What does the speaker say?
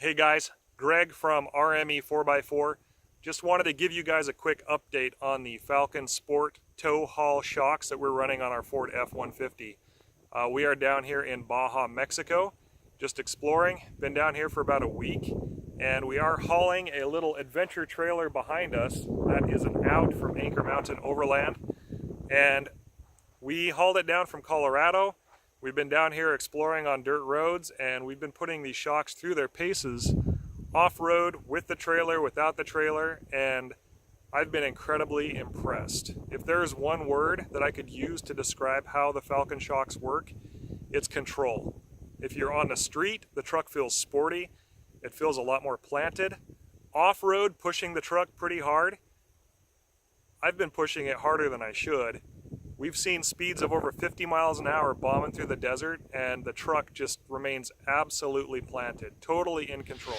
Hey guys, Greg from RME 4x4. Just wanted to give you guys a quick update on the Falcon Sport tow haul shocks that we're running on our Ford F-150. We are down here in Baja, Mexico, just exploring. Been down here for about a week, and we are hauling a little adventure trailer behind us that is an out from Anchor Mountain Overland. And we hauled it down from Colorado. We've been down here exploring on dirt roads, and we've been putting these shocks through their paces off-road, with the trailer, without the trailer, and I've been incredibly impressed. If there's one word that I could use to describe how the Falcon shocks work, it's control. If you're on the street, the truck feels sporty. It feels a lot more planted. Off-road, pushing the truck pretty hard. I've been pushing it harder than I should. We've seen speeds of over 50 miles an hour bombing through the desert, and the truck just remains absolutely planted, totally in control.